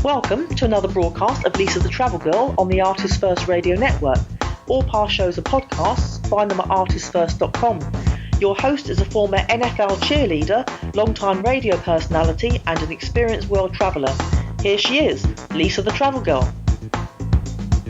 Welcome to another broadcast of Lisa the Travel Girl on the Artist First Radio Network. All past shows are podcasts. Find them at artistfirst.com. Your host is a former NFL cheerleader, long-time radio personality, and an experienced world traveller. Here she is, Lisa the Travel Girl.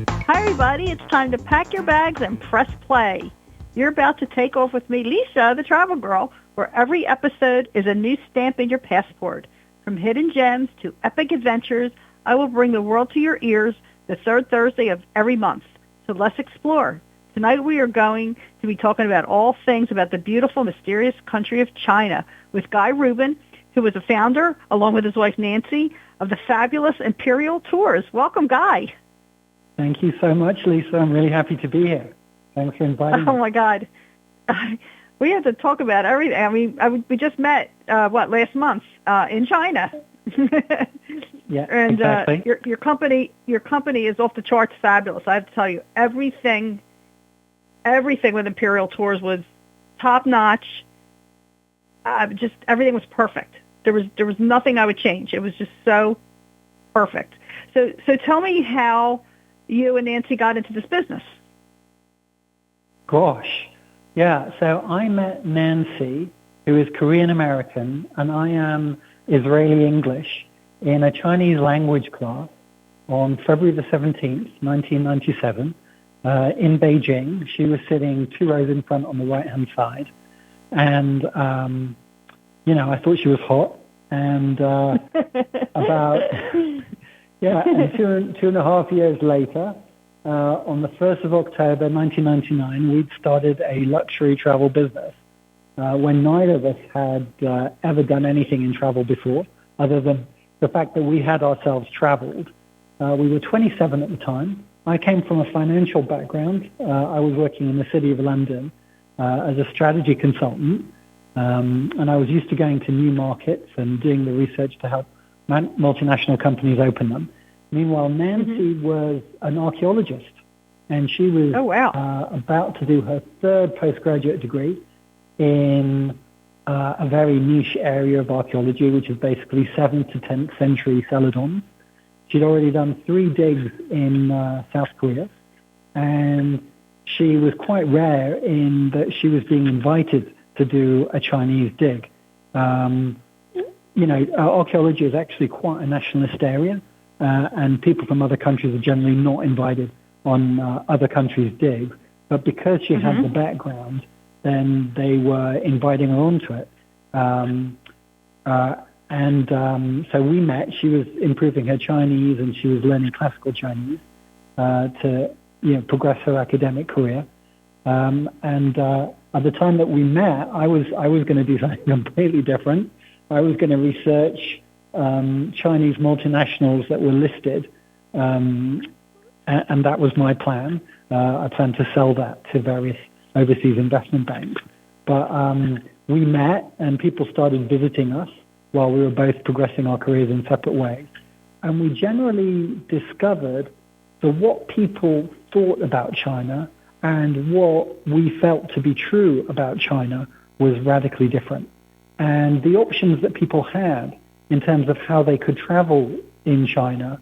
Hi everybody, it's time to pack your bags and press play. You're about to take off with me, Lisa the Travel Girl, where every episode is a new stamp in your passport. From hidden gems to epic adventures, I will bring the world to your ears the third Thursday of every month. So let's explore. Tonight we are going to be talking about all things about the beautiful, mysterious country of China with Guy Rubin, who is a founder, along with his wife Nancy, of the fabulous Imperial Tours. Welcome, Guy. Thank you so much, Lisa. I'm really happy to be here. Thanks for inviting me. Oh, my God. We have to talk about everything. I mean, we just met, last month in China. Yeah, and exactly. Your company is off the charts fabulous. I have to tell you, everything with Imperial Tours was top notch. Just everything was perfect. There was nothing I would change. It was just so perfect. So tell me how you and Nancy got into this business. Gosh, yeah. So I met Nancy, who is Korean American, and I am Israeli English, in a Chinese language class on February the 17th, 1997, in Beijing. She was sitting 2 rows in front on the right-hand side. And, I thought she was hot. And and 2.5 years later, on the 1st of October, 1999, we'd started a luxury travel business when neither of us had ever done anything in travel before, other than the fact that we had ourselves traveled. We were 27 at the time. I came from a financial background. I was working in the City of London as a strategy consultant, and I was used to going to new markets and doing the research to help multinational companies open them. Meanwhile, Nancy was an archaeologist, and she was about to do her third postgraduate degree in a very niche area of archaeology, which is basically 7th to 10th century celadons. She'd already done 3 digs in South Korea, and she was quite rare in that she was being invited to do a Chinese dig. Archaeology is actually quite a nationalist area, and people from other countries are generally not invited on other countries' digs. But because she had the background, then they were inviting her onto it. So we met. She was improving her Chinese, and she was learning classical Chinese to progress her academic career. At the time that we met, I was going to do something completely different. I was going to research Chinese multinationals that were listed, and that was my plan. I planned to sell that to various overseas investment banks. But we met, and people started visiting us while we were both progressing our careers in separate ways. And we generally discovered that what people thought about China and what we felt to be true about China was radically different. And the options that people had in terms of how they could travel in China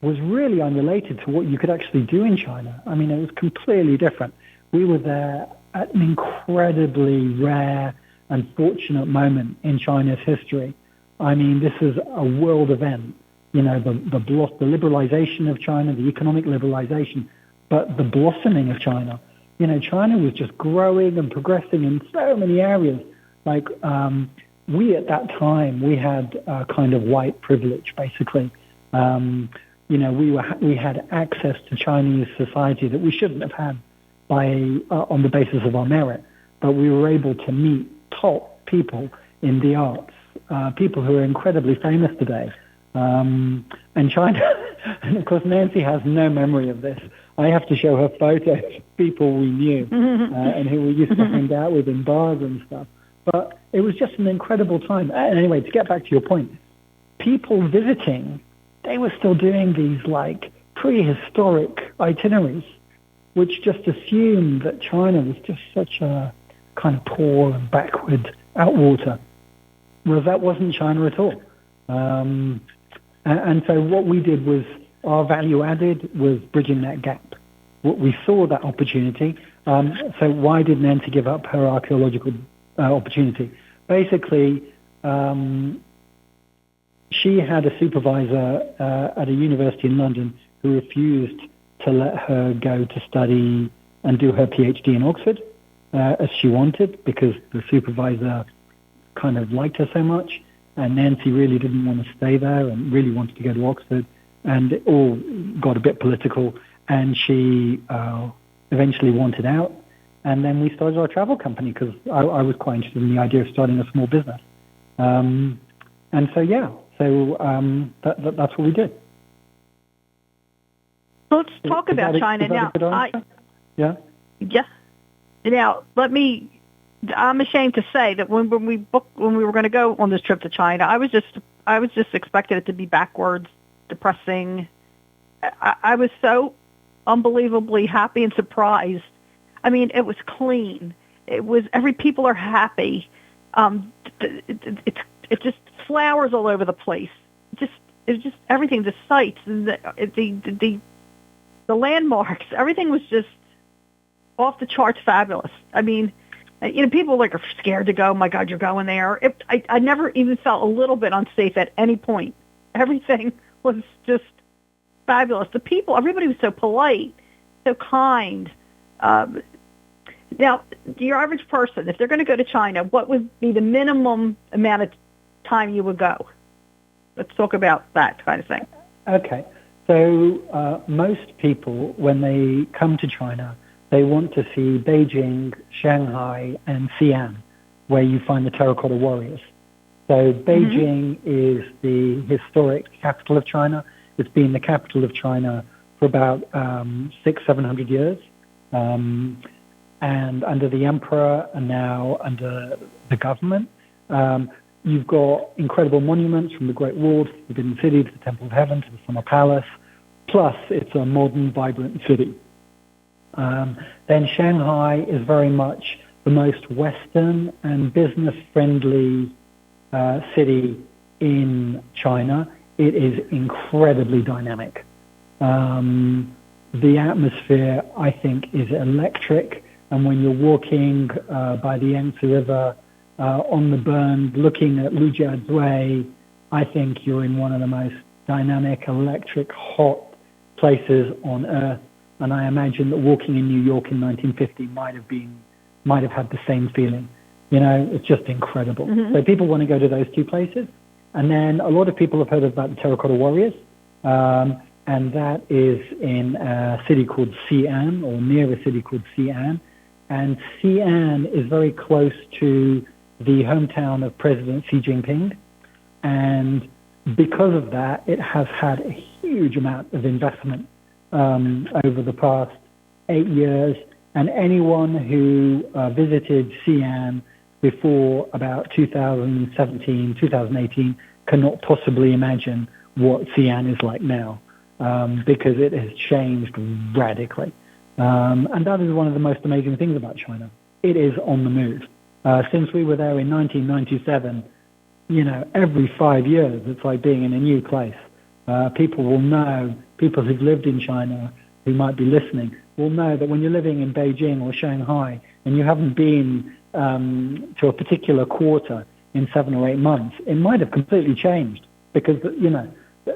was really unrelated to what you could actually do in China. I mean, it was completely different. We were there at an incredibly rare and fortunate moment in China's history. I mean, this is a world event. The liberalization of China, the economic liberalization, but the blossoming of China. China was just growing and progressing in so many areas. Like, we at that time, we had kind of white privilege, basically. We had access to Chinese society that we shouldn't have had on the basis of our merit, but we were able to meet top people in the arts, people who are incredibly famous today. And China, and of course Nancy has no memory of this. I have to show her photos of people we knew and who we used to hang out with in bars and stuff. But it was just an incredible time. And anyway, to get back to your point, people visiting, they were still doing these like prehistoric itineraries, which just assumed that China was just such a kind of poor and backward outwater. Whereas that wasn't China at all. And so what we did was our value added was bridging that gap. We saw that opportunity. So why did Nancy give up her archaeological opportunity? Basically, she had a supervisor at a university in London who refused to let her go to study and do her PhD in Oxford as she wanted, because the supervisor kind of liked her so much, and Nancy really didn't want to stay there and really wanted to go to Oxford, and it all got a bit political, and she eventually wanted out. And then we started our travel company because I was quite interested in the idea of starting a small business. And so, that's what we did. Let's talk about China now. Yeah. Now, I'm ashamed to say that when we were going to go on this trip to China, I was just expecting it to be backwards, depressing. I was so unbelievably happy and surprised. I mean, it was clean. It was people are happy. It's just flowers all over the place. It's just everything. The sights and the landmarks. Everything was just off the charts fabulous. I mean, people are scared to go. Oh my God, you're going there. I never even felt a little bit unsafe at any point. Everything was just fabulous. The people, everybody was so polite, so kind. Now, your average person, if they're going to go to China, what would be the minimum amount of time you would go? Let's talk about that kind of thing. Okay. So most people, when they come to China, they want to see Beijing, Shanghai, and Xi'an, where you find the terracotta warriors. So Beijing is the historic capital of China. It's been the capital of China for about 600-700 years. And under the emperor and now under the government, you've got incredible monuments from the Great Wall to the Forbidden City to the Temple of Heaven to the Summer Palace. Plus, it's a modern, vibrant city. Then Shanghai is very much the most Western and business-friendly city in China. It is incredibly dynamic. The atmosphere, I think, is electric. And when you're walking by the Yangtze River on the Burn, looking at Lujiazui Way, I think you're in one of the most dynamic, electric, hot places on Earth. And I imagine that walking in New York in 1950 might have had the same feeling. It's just incredible. So people want to go to those two places. And then a lot of people have heard about the Terracotta Warriors. And that is in a city called Xi'an, or near a city called Xi'an. And Xi'an is very close to the hometown of President Xi Jinping. And because of that, it has had a huge amount of investment over the past 8 years. And anyone who visited Xi'an before about 2017, 2018 cannot possibly imagine what Xi'an is like now, because it has changed radically. And that is one of the most amazing things about China. It is on the move. Since we were there in 1997, every 5 years, it's like being in a new place. People will know, people who've lived in China who might be listening, will know that when you're living in Beijing or Shanghai and you haven't been to a particular quarter in 7 or 8 months, it might have completely changed because,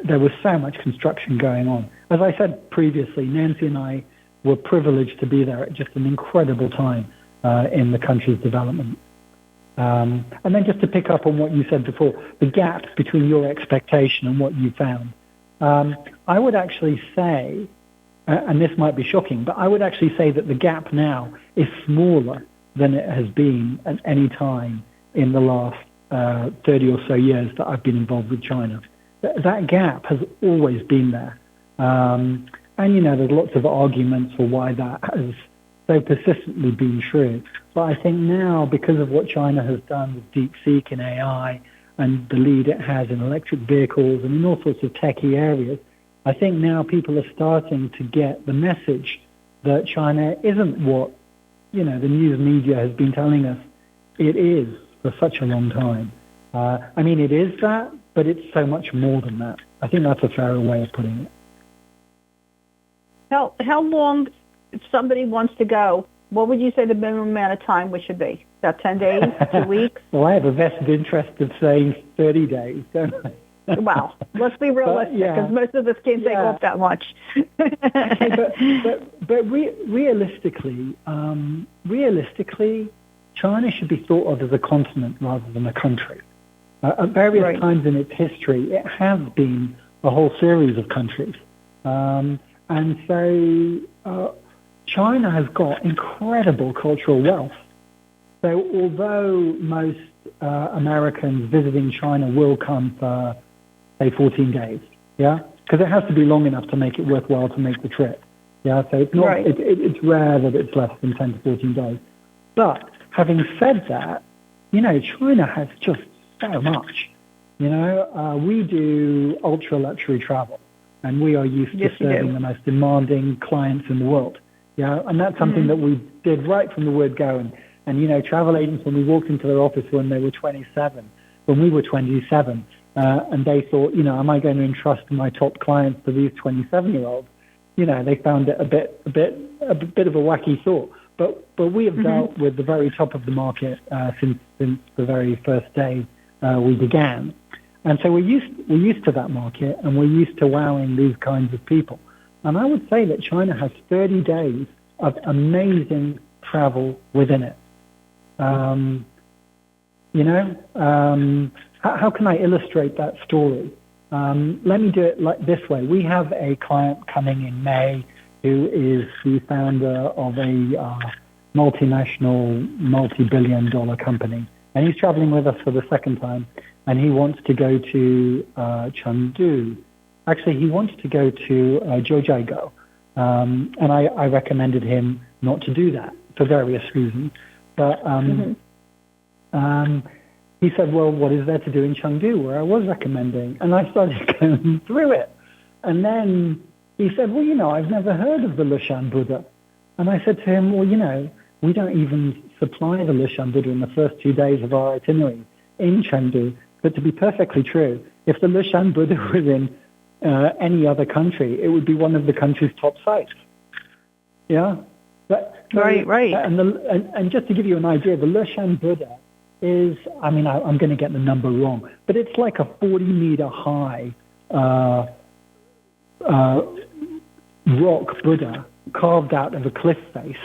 there was so much construction going on. As I said previously, Nancy and I were privileged to be there at just an incredible time in the country's development. And then just to pick up on what you said before, the gap between your expectation and what you found, I would actually say, and this might be shocking, but I would actually say that the gap now is smaller than it has been at any time in the last 30 or so years that I've been involved with China. That gap has always been there. And, there's lots of arguments for why that has so persistently been true. But I think now, because of what China has done with DeepSeek and AI and the lead it has in electric vehicles and in all sorts of techie areas, I think now people are starting to get the message that China isn't what, the news media has been telling us it is for such a long time. It is that, but it's so much more than that. I think that's a fairer way of putting it. How long, if somebody wants to go, what would you say the minimum amount of time we should be? About 10 days, 2 weeks? Well, I have a vested interest of saying 30 days, don't I? Wow. Let's be realistic, because most of us can't take off that much. but realistically, China should be thought of as a continent rather than a country. At various times in its history, it has been a whole series of countries. And so China has got incredible cultural wealth. So although most Americans visiting China will come for, say, 14 days, because it has to be long enough to make it worthwhile to make the trip. So it's not. It's rare that it's less than 10 to 14 days. But having said that, China has just so much. We do ultra luxury travel, and we are used to serving the most demanding clients in the world. And that's something that we did right from the word go. And travel agents, when we walked into their office when they were 27, when we were 27, and they thought, am I going to entrust my top clients to these 27-year-olds? They found it a bit of a wacky thought. But we have dealt with the very top of the market since the very first day we began, and so we're used to that market, and we're used to wowing these kinds of people. And I would say that China has 30 days of amazing travel within it. How can I illustrate that story? Let me do it like this way. We have a client coming in May who is the founder of a multinational, multi-billion-dollar company. And he's traveling with us for the second time, and he wants to go to Chengdu. Actually, he wants to go to Zhou. And I recommended him not to do that for various reasons. But he said, well, what is there to do in Chengdu, where I was recommending? And I started going through it. And then he said, well, I've never heard of the Lushan Buddha. And I said to him, well, we don't even supply the Lushan Buddha in the first 2 days of our itinerary in Chengdu. But to be perfectly true, if the Lushan Buddha was in any other country, it would be one of the country's top sites. Right. And just to give you an idea, the Lushan Buddha is, I'm going to get the number wrong, but it's like a 40-meter high rock Buddha carved out of a cliff face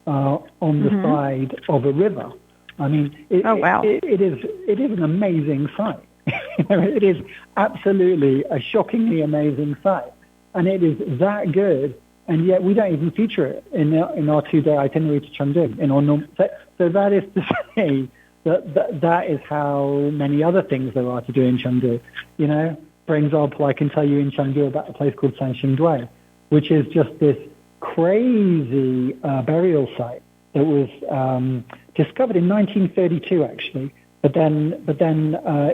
on the side of a river. It is an amazing sight. It is absolutely a shockingly amazing sight, and it is that good. And yet we don't even feature it in our 2-day itinerary to Chengdu. So that is to say that is how many other things there are to do in Chengdu. For example, I can tell you in Chengdu about a place called Sanxingdui, which is just this crazy burial site that was discovered in 1932, actually. But then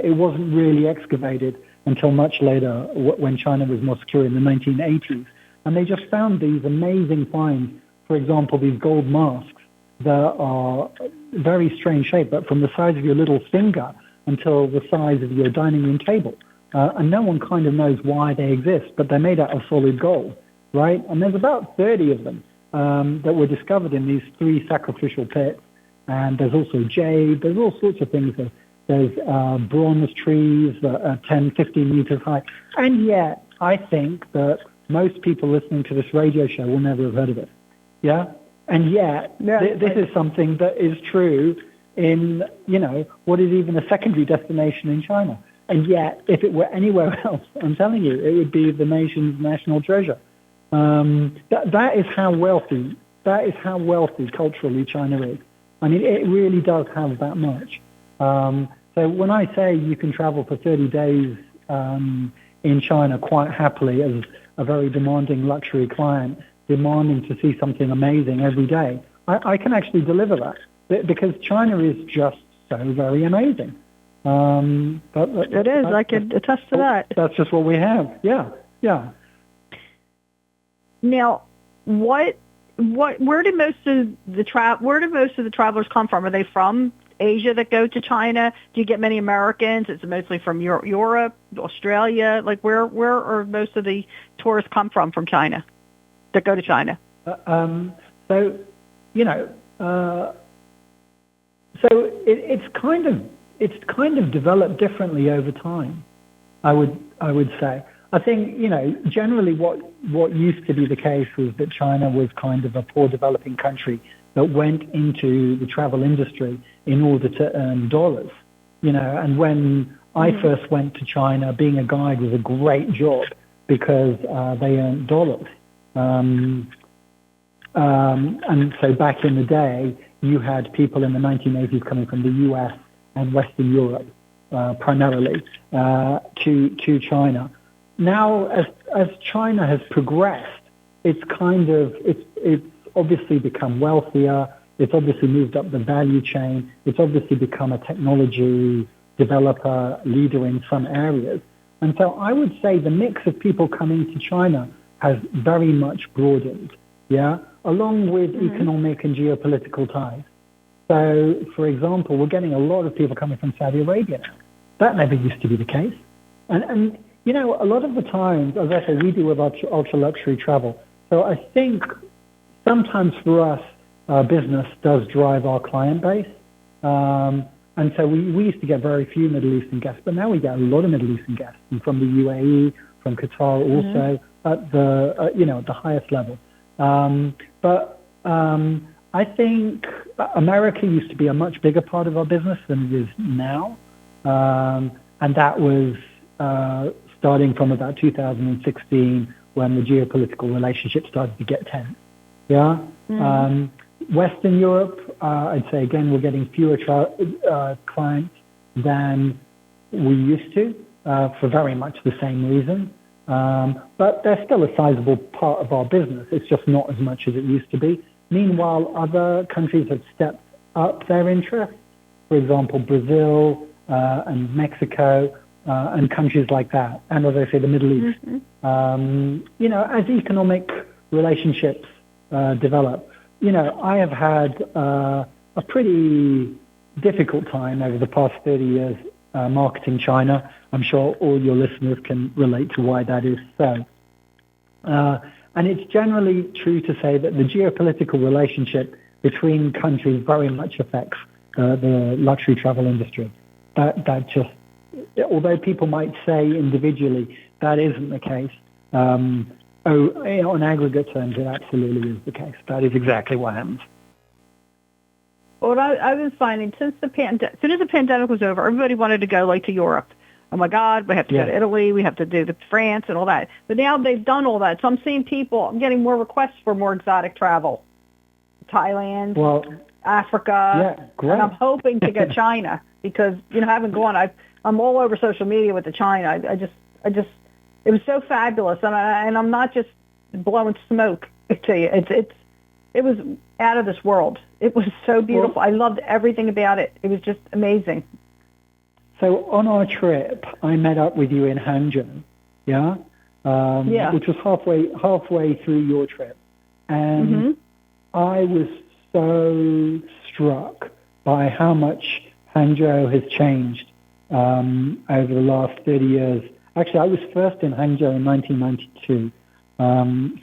it wasn't really excavated until much later, when China was more secure in the 1980s. And they just found these amazing finds. For example, these gold masks that are very strange shape, but from the size of your little finger until the size of your dining room table. And no one kind of knows why they exist, but they're made out of solid gold, right? And there's about 30 of them that were discovered in these 3 sacrificial pits. And there's also jade. There's all sorts of things. There's bronze trees that are 10, 15 meters high. And yet, I think that most people listening to this radio show will never have heard of it. And yet, this is something that is true in, what is even a secondary destination in China. And yet, if it were anywhere else, I'm telling you, it would be the nation's national treasure. That is how wealthy culturally China is. It really does have that much. So when I say you can travel for 30 days in China quite happily as a very demanding luxury client, demanding to see something amazing every day, I can actually deliver that because China is just so very amazing. But it is. I can attest to that. That's just what we have. Yeah. Now, where do most of the travelers come from? Are they from Asia that go to China? Do you get many Americans? It's mostly from Europe, Australia. Like where are most of the tourists come from China that go to China? So, you know, it's kind of developed differently over time. I would say. I think, you know, generally what used to be the case was that China was kind of a poor developing country that went into the travel industry in order to earn dollars, you know. And when I first went to China, being a guide was a great job because they earned dollars. And so back in the day, you had people in the 1980s coming from the US and Western Europe primarily to China. Now, as China has progressed, it's obviously become wealthier. It's obviously moved up the value chain. It's obviously become a technology developer, leader in some areas. And so I would say the mix of people coming to China has very much broadened, yeah, along with economic and geopolitical ties. So, for example, we're getting a lot of people coming from Saudi Arabia now. That never used to be the case. And you know, a lot of the times, as I say, we do with ultra-luxury travel. So I think sometimes for us, business does drive our client base. And so we used to get very few Middle Eastern guests, but now we get a lot of Middle Eastern guests, and from the UAE, from Qatar also, at the, you know, at the highest level. But I think America used to be a much bigger part of our business than it is now. And that was starting from about 2016 when the geopolitical relationship started to get tense. Yeah. Western Europe, I'd say again, we're getting fewer clients than we used to for very much the same reason. But they're still a sizable part of our business. It's just not as much as it used to be. Meanwhile, other countries have stepped up their interest. For example, Brazil and Mexico and countries like that. And as I say, the Middle East. You know, as economic relationships develop, you know, I have had a pretty difficult time over the past 30 years marketing China. I'm sure all your listeners can relate to why that is so. And it's generally true to say that the geopolitical relationship between countries very much affects the luxury travel industry. That just, although people might say individually that isn't the case, on aggregate terms, it absolutely is the case. That is exactly what happens. Well, I've been finding since as soon as the pandemic was over, everybody wanted to go like to Europe. Oh my God, we have to go to Italy, we have to do France and all that. But now they've done all that, so I'm seeing I'm getting more requests for more exotic travel. Thailand, Africa, great. And I'm hoping to get China because, you know, I haven't gone. I'm all over social media with the China. I just, it was so fabulous, and I'm not just blowing smoke to you. It was out of this world. It was so beautiful. I loved everything about it. It was just amazing. So on our trip, I met up with you in Hangzhou, which was halfway through your trip, and I was so struck by how much Hangzhou has changed over the last 30 years. Actually, I was first in Hangzhou in 1992,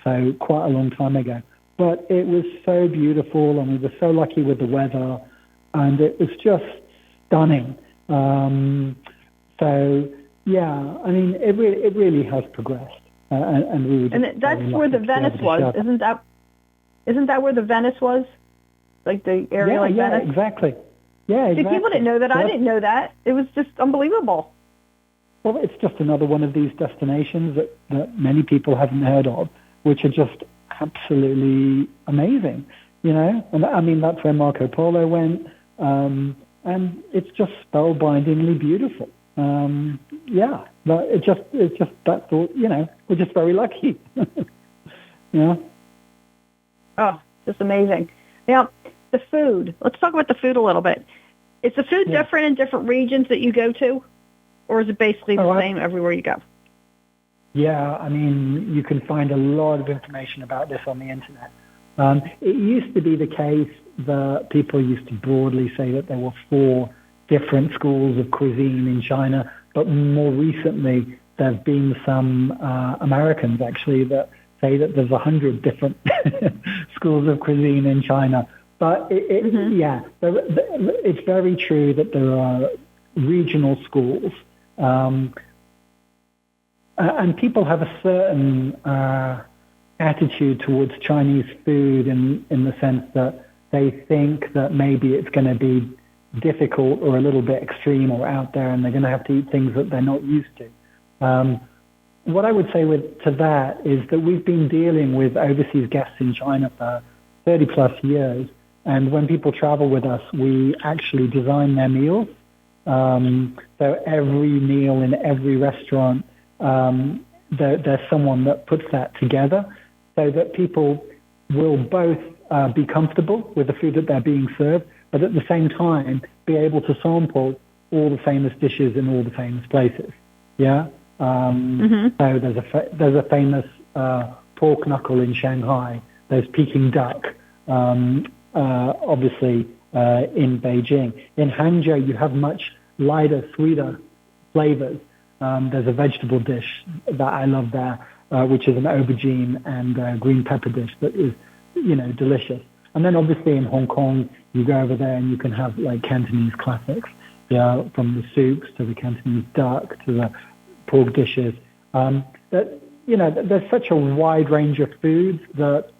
so quite a long time ago. But it was so beautiful, and we were so lucky with the weather, and it was just stunning. So yeah, I mean, it really has progressed, and we were. And that's where the Venice was, isn't that? Isn't that where the Venice was, like the area like Venice? Yeah, exactly. Yeah, exactly. See, people didn't know that. I didn't know that. It was just unbelievable. Well, it's just another one of these destinations that many people haven't heard of, which are just absolutely amazing, you know. And I mean, that's where Marco Polo went. And it's just spellbindingly beautiful. But it's just that thought, you know, we're just very lucky. Yeah. Oh, just amazing. Now, the food. Let's talk about the food a little bit. Is the food different in different regions that you go to, or is it basically the same everywhere you go? Yeah, I mean, you can find a lot of information about this on the internet. It used to be the case that people used to broadly say that there were 4 different schools of cuisine in China, but more recently there have been some Americans actually that say that there's 100 different schools of cuisine in China. But it's very true that there are regional schools, and people have a certain attitude towards Chinese food in the sense that they think that maybe it's going to be difficult or a little bit extreme or out there, and they're going to have to eat things that they're not used to. What I would say to that is that we've been dealing with overseas guests in China for 30 plus years, and when people travel with us, we actually design their meals. So every meal in every restaurant, there's someone that puts that together so that people will both be comfortable with the food that they're being served, but at the same time be able to sample all the famous dishes in all the famous places. Yeah. So there's a famous pork knuckle in Shanghai. There's Peking duck, obviously in Beijing. In Hangzhou, you have much lighter, sweeter flavors. There's a vegetable dish that I love there, which is an aubergine and green pepper dish that is, delicious. And then obviously in Hong Kong, you go over there and you can have like Cantonese classics, from the soups to the Cantonese duck to the pork dishes. There's such a wide range of foods that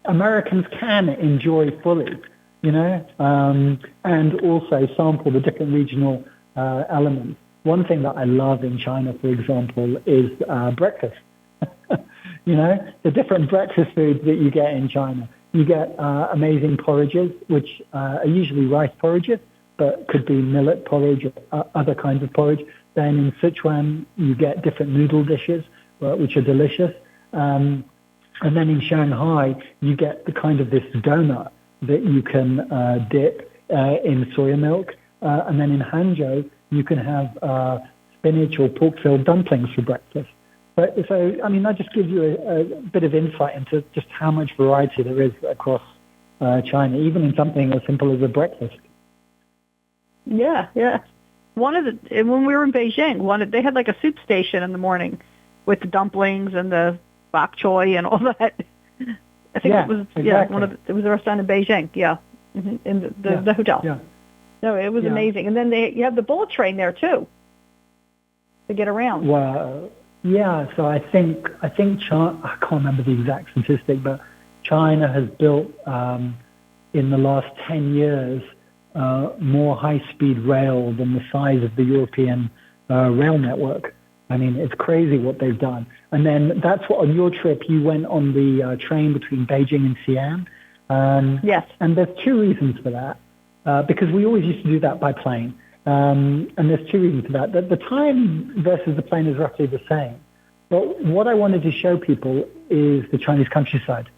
Americans can enjoy fully, and also sample the different regional elements. One thing that I love in China, for example, is breakfast. The different breakfast foods that you get in China. You get amazing porridges, which are usually rice porridges, but could be millet porridge or other kinds of porridge. Then in Sichuan, you get different noodle dishes, which are delicious. And then in Shanghai, you get the kind of this donut that you can dip in soya milk. And then in Hangzhou, you can have spinach or pork-filled dumplings for breakfast. So, that just gives you a bit of insight into just how much variety there is across China, even in something as simple as a breakfast. Yeah. When we were in Beijing, they had like a soup station in the morning with the dumplings and the bok choy and all that. I think it was exactly. It was a restaurant in Beijing. Yeah, in the hotel. Yeah. No, it was amazing. And then you have the bullet train there too to get around. Well, yeah. So I think China, I can't remember the exact statistic, but China has built in the last 10 years more high-speed rail than the size of the European rail network. It's crazy what they've done. And then that's what, on your trip, you went on the train between Beijing and Xi'an. Yes. And there's 2 reasons for that, because we always used to do that by plane. And there's 2 reasons for that. The time versus the plane is roughly the same. But what I wanted to show people is the Chinese countryside.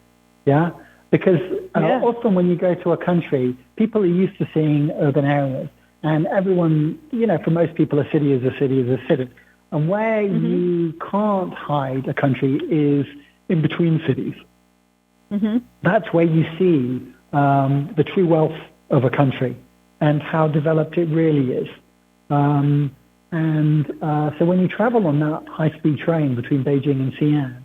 Yeah? Because often when you go to a country, people are used to seeing urban areas. And everyone, for most people, a city is a city is a city. And where you can't hide a country is in between cities. That's where you see the true wealth of a country and how developed it really is. So when you travel on that high-speed train between Beijing and Xi'an,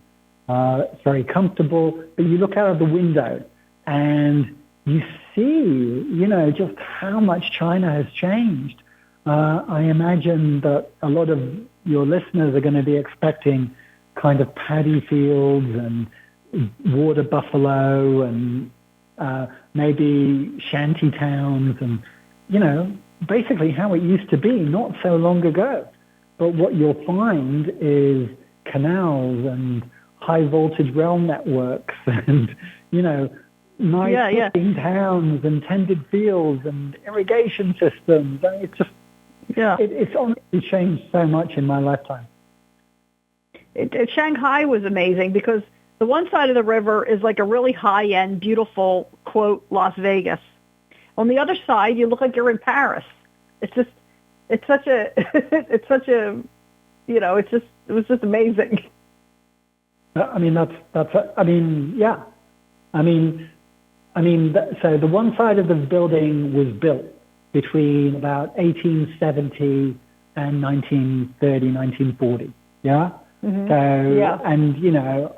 it's very comfortable, but you look out of the window and you see, just how much China has changed. I imagine that a lot of your listeners are going to be expecting kind of paddy fields and water buffalo and maybe shanty towns and, basically how it used to be not so long ago. But what you'll find is canals and high voltage rail networks and, nice looking towns and tended fields and irrigation systems. It's just, it's honestly changed so much in my lifetime. Shanghai was amazing because the one side of the river is like a really high-end, beautiful, quote, Las Vegas. On the other side, you look like you're in Paris. It was just amazing. Yeah. So the one side of the building was built between about 1870 and 1930, 1940. Yeah. Mm-hmm. So, yeah. and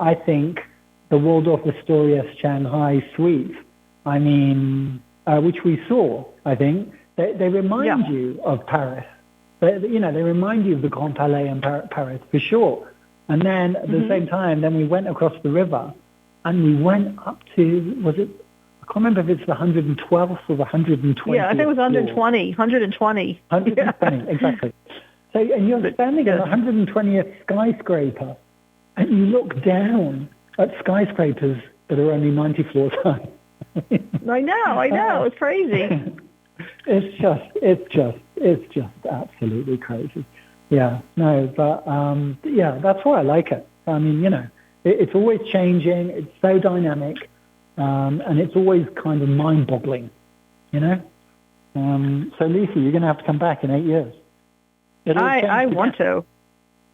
I think the Waldorf Astoria Shanghai suites, which we saw, I think, they remind you of Paris. They remind you of the Grand Palais in Paris, for sure. And then at the same time, then we went across the river and we went up to, I can't remember if it's the 112th or the 120th. Yeah, I think it was 120. 120. 120, exactly. So, and you're standing at the 120th skyscraper and you look down at skyscrapers that are only 90 floors high. I know. It's crazy. It's just absolutely crazy. Yeah, no, but that's why I like it. It's always changing. It's so dynamic, and it's always kind of mind-boggling. So Lisa, you're going to have to come back in 8 years. I want to.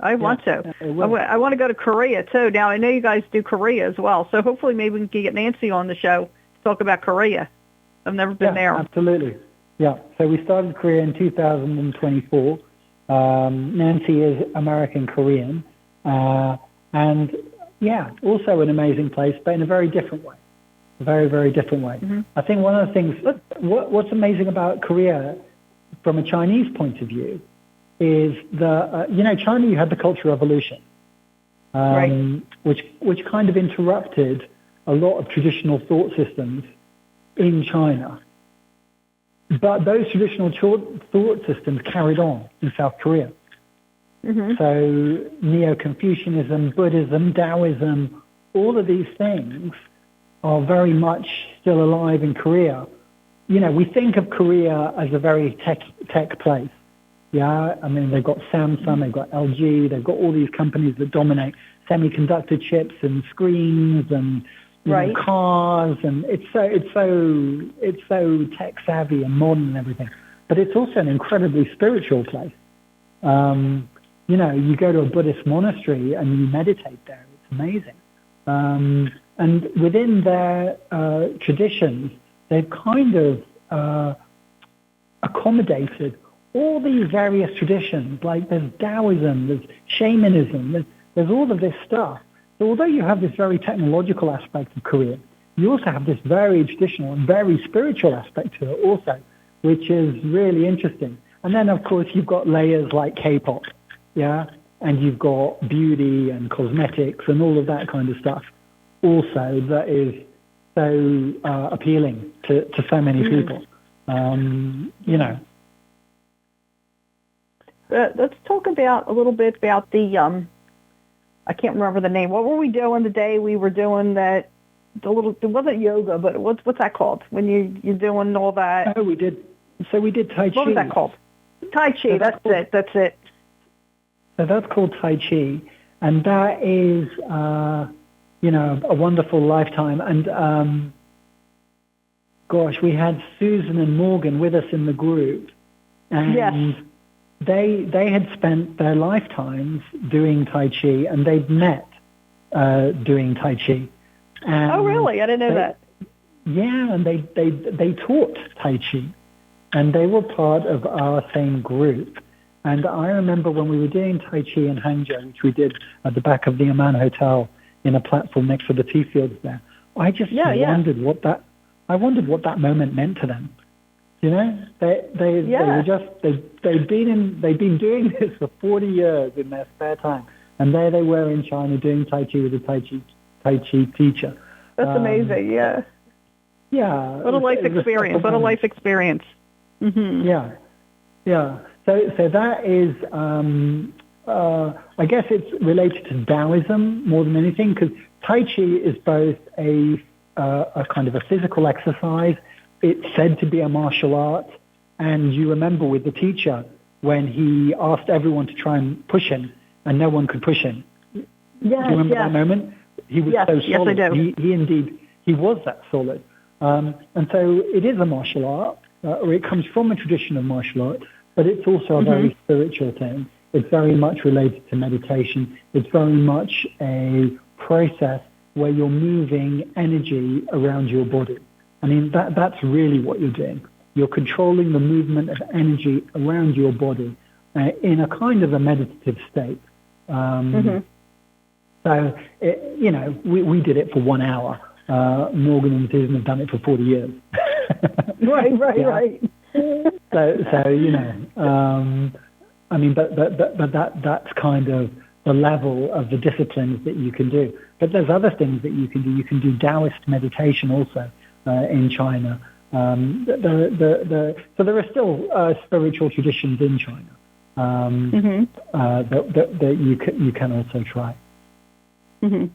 I want to go to Korea too. Now I know you guys do Korea as well, so hopefully maybe we can get Nancy on the show to talk about Korea. I've never been there. Absolutely. Yeah. So we started Korea in 2024. Nancy is American Korean, and also an amazing place, but in a very different way. A very, very different way. Mm-hmm. I think one of the things, what's amazing about Korea from a Chinese point of view is China, you had the Cultural Revolution, right, which kind of interrupted a lot of traditional thought systems in China. But those traditional thought systems carried on in South Korea. Mm-hmm. So Neo-Confucianism, Buddhism, Taoism, all of these things are very much still alive in Korea. We think of Korea as a very tech place. Yeah, they've got Samsung, they've got LG, they've got all these companies that dominate semiconductor chips and screens and cars, and it's so tech savvy and modern and everything. But it's also an incredibly spiritual place. You go to a Buddhist monastery and you meditate there. It's amazing. And within their traditions, they've kind of accommodated all these various traditions. Like there's Taoism, there's shamanism, there's all of this stuff. So although you have this very technological aspect of Korea, you also have this very traditional and very spiritual aspect to it also, which is really interesting. And then, of course, you've got layers like K-pop, and you've got beauty and cosmetics and all of that kind of stuff also that is so appealing to so many people, Let's talk about a little bit about the, I can't remember the name. What were we doing the day we were doing that, it wasn't yoga, but what's that called? When you're doing all that? Oh, we did Tai Chi. What was that called? Tai Chi, that's it. So that's called Tai Chi, and that is, a wonderful lifetime. And, we had Susan and Morgan with us in the group, and yes. They had spent their lifetimes doing Tai Chi, and they'd met doing Tai Chi. And oh, really? I didn't know that. Yeah, and they taught Tai Chi, and they were part of our same group. And I remember when we were doing Tai Chi in Hangzhou, which we did at the back of the Aman Hotel in a platform next to the tea fields there. I just wondered what that moment meant to them. They were they'd been doing this for 40 years in their spare time, and there they were in China doing Tai Chi with a Tai Chi teacher. That's amazing. Yeah. Yeah. What a life experience. What a life experience. Mm-hmm. Yeah. Yeah. So that is, I guess it's related to Taoism more than anything, because Tai Chi is both a kind of a physical exercise. It's said to be a martial art, and you remember with the teacher when he asked everyone to try and push him, and no one could push him. Yes, do you remember that moment? He was so solid. Yes, I do. He was that solid. And so it is a martial art, or it comes from a tradition of martial art, but it's also a very spiritual thing. It's very much related to meditation. It's very much a process where you're moving energy around your body. I mean, that's really what you're doing. You're controlling the movement of energy around your body in a kind of a meditative state. So, we did it for 1 hour. Morgan and Susan have done it for 40 years. Right. I mean, but that's kind of the level of the disciplines that you can do. But there's other things that you can do. You can do Taoist meditation also in China. So there are still spiritual traditions in China that you can also try. Mm-hmm.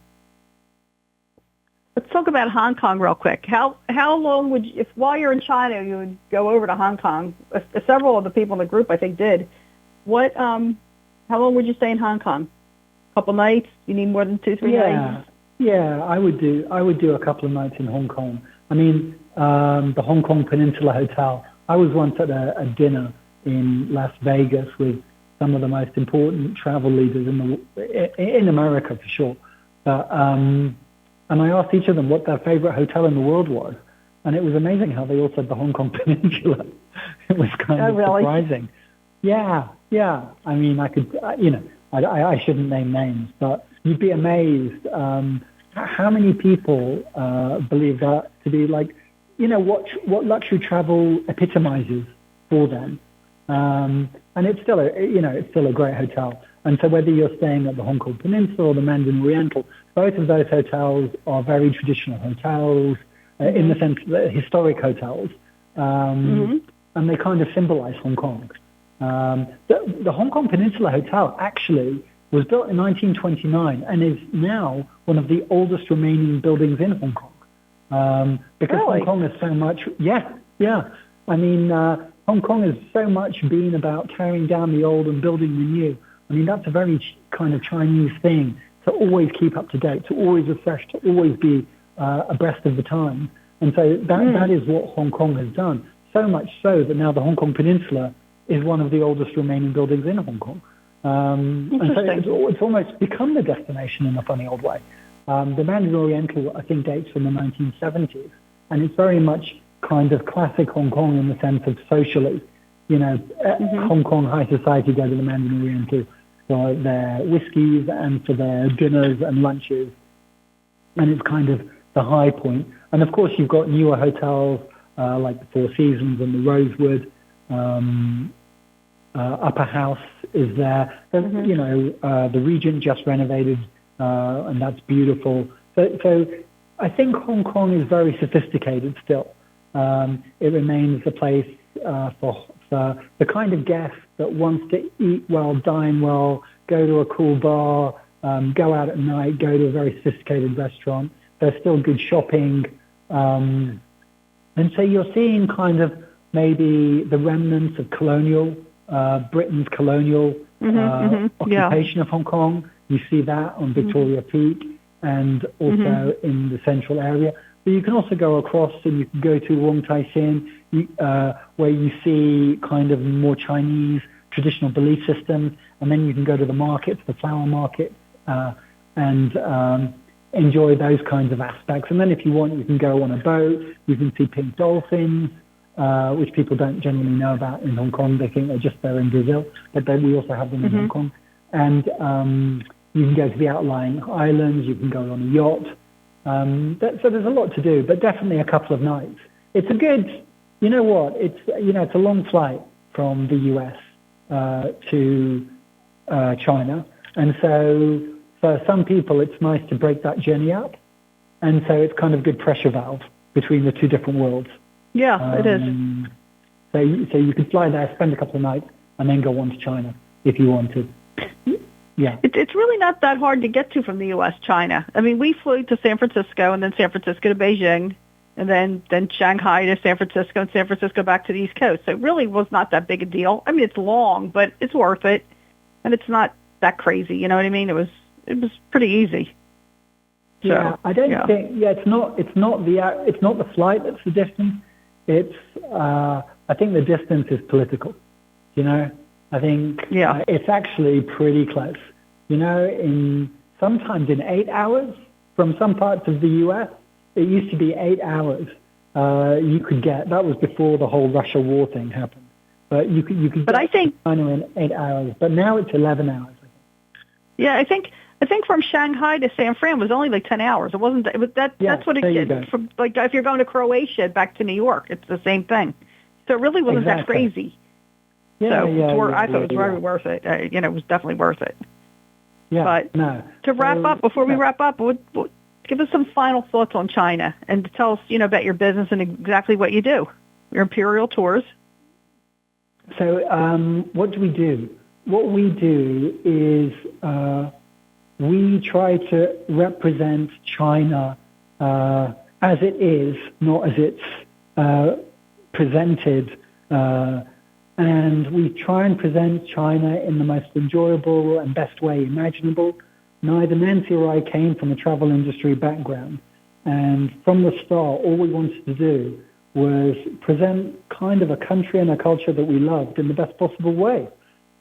Let's talk about Hong Kong real quick. How long would you, if while you're in China you would go over to Hong Kong? Several of the people in the group I think did. How long would you stay in Hong Kong? A couple nights? You need more than 2-3 nights? Yeah, I would do a couple of nights in Hong Kong. I mean, the Hong Kong Peninsula Hotel. I was once at a dinner in Las Vegas with some of the most important travel leaders in America for sure. And I asked each of them what their favorite hotel in the world was, and it was amazing how they all said the Hong Kong Peninsula. It was kind of surprising. Yeah. I mean, I could, I shouldn't name names, but you'd be amazed how many people believe that to be like, what luxury travel epitomizes for them. And it's still a great hotel. And so whether you're staying at the Hong Kong Peninsula or the Mandarin Oriental, both of those hotels are very traditional hotels in the sense that they're historic hotels, and they kind of symbolize Hong Kong. The Hong Kong Peninsula Hotel actually was built in 1929 and is now one of the oldest remaining buildings in Hong Kong. Because really? Hong Kong is so much, yeah. I mean, Hong Kong has so much been about tearing down the old and building the new. I mean, that's a very kind of Chinese thing, to always keep up to date, to always refresh, to always be abreast of the times. And so that is what Hong Kong has done. So much so that now the Hong Kong Peninsula is one of the oldest remaining buildings in Hong Kong. And so it's almost become the destination in a funny old way. The Mandarin Oriental, I think, dates from the 1970s, and it's very much kind of classic Hong Kong in the sense of socially. Hong Kong high society go to the Mandarin Oriental for their whiskies and for their dinners and lunches, and it's kind of the high point. And of course, you've got newer hotels like the Four Seasons and the Rosewood. Upper House is there. The Regent just renovated, and that's beautiful. So I think Hong Kong is very sophisticated still. It remains a place for the kind of guest that wants to eat well, dine well, go to a cool bar, go out at night, go to a very sophisticated restaurant. There's still good shopping. And so you're seeing kind of maybe the remnants of Britain's colonial occupation of Hong Kong. You see that on Victoria Peak and also in the central area. But you can also go across and you can go to Wong Tai Sin, where you see kind of more Chinese traditional belief systems, and then you can go to the markets, the flower markets, and enjoy those kinds of aspects. And then if you want, you can go on a boat, you can see pink dolphins, which people don't generally know about in Hong Kong. They think they're just there in Brazil, but then we also have them in Hong Kong. And you can go to the outlying islands, you can go on a yacht. So there's a lot to do, but definitely a couple of nights. It's a good, it's a long flight from the US to China. And so for some people, it's nice to break that journey up. And so it's kind of a good pressure valve between the two different worlds. Yeah, it is. So you could fly there, spend a couple of nights, and then go on to China if you wanted. Yeah. It's really not that hard to get to from the U.S., China. I mean, we flew to San Francisco and then San Francisco to Beijing and then Shanghai to San Francisco and San Francisco back to the East Coast. So it really was not that big a deal. I mean, it's long, but it's worth it. And it's not that crazy. You know what I mean? It was pretty easy. So, yeah, I don't think, it's not the flight that's the distance. It's, I think the distance is political, I think it's actually pretty close. Sometimes in 8 hours, from some parts of the U.S., it used to be 8 hours. You could get, that was before the whole Russia war thing happened. But you could But get I think, China in 8 hours. But now it's 11 hours. yeah, I think from Shanghai to San Fran was only like 10 hours. It wasn't. It was that. Yeah, that's what it there you did. go. From like if you're going to Croatia back to New York, it's the same thing. So it really wasn't that Exactly. crazy. Yeah, So yeah, I thought it was yeah. very worth it. It was definitely worth it. Yeah, But no. to wrap up, before we wrap up, give us some final thoughts on China and tell us, about your business and exactly what you do. Your Imperial Tours. So what do we do? What we do is we try to represent China as it is, not as it's presented. And we try and present China in the most enjoyable and best way imaginable. Neither Nancy or I came from a travel industry background. And from the start, all we wanted to do was present kind of a country and a culture that we loved in the best possible way.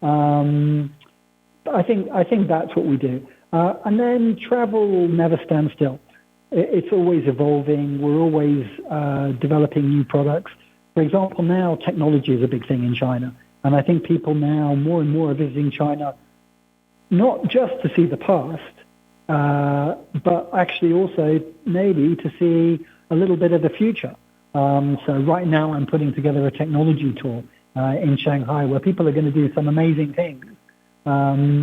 I think that's what we do. And then travel never stands still. It's always evolving. We're always developing new products. For example, now technology is a big thing in China. And I think people now more and more are visiting China not just to see the past, but actually also maybe to see a little bit of the future. So right now I'm putting together a technology tour in Shanghai where people are going to do some amazing things. I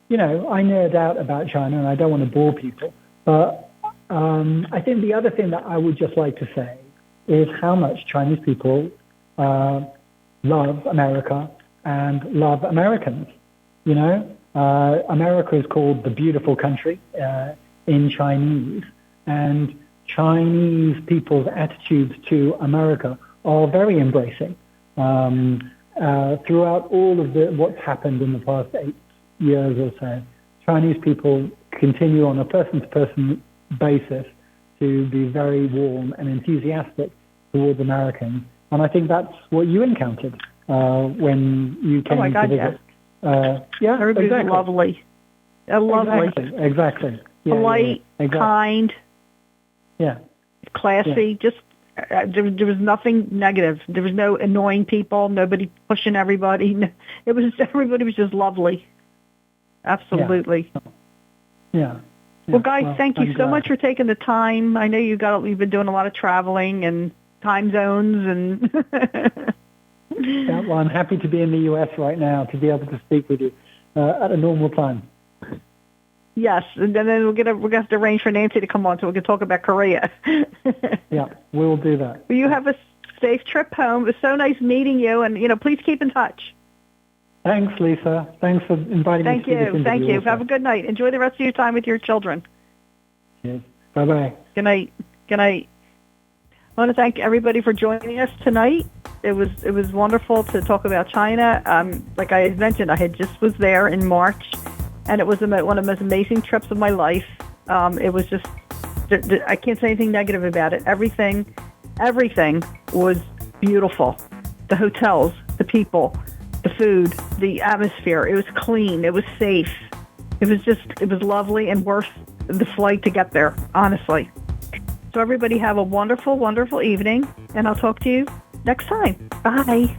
nerd out about China and I don't want to bore people. But I think the other thing that I would just like to say is how much Chinese people love America and love Americans. America is called the beautiful country in Chinese, and Chinese people's attitudes to America are very embracing. Throughout all of what's happened in the past 8 years or so, Chinese people continue on a person-to-person basis to be very warm and enthusiastic towards Americans. And I think that's what you encountered when you came to visit. Yeah. Everybody's exactly. lovely. Lovely. Exactly. Yeah, polite, exactly. kind. Yeah. Classy. Yeah. Just there was nothing negative. There was no annoying people. Nobody pushing everybody. Everybody was just lovely. Absolutely. Yeah. Well, guys, thank you I'm so glad. much for taking the time. I know you've been doing a lot of traveling and time zones and. Yeah, well, I'm happy to be in the U.S. right now to be able to speak with you at a normal time. Yes, and then we're gonna have to arrange for Nancy to come on so we can talk about Korea. Yeah, we'll do that. Well, you have a safe trip home. It was so nice meeting you, and please keep in touch. Thanks, Lisa. Thanks for inviting me to this interview. Thank you. Also. Have a good night. Enjoy the rest of your time with your children. Yes. Bye-bye. Good night. Good night. I want to thank everybody for joining us tonight. It was wonderful to talk about China. Like I had mentioned, I just was there in March, and it was one of the most amazing trips of my life. It was just, I can't say anything negative about it. Everything was beautiful. The hotels, the people, the food, the atmosphere. It was clean. It was safe. It was lovely and worth the flight to get there, honestly. So everybody have a wonderful, wonderful evening, and I'll talk to you next time. Bye.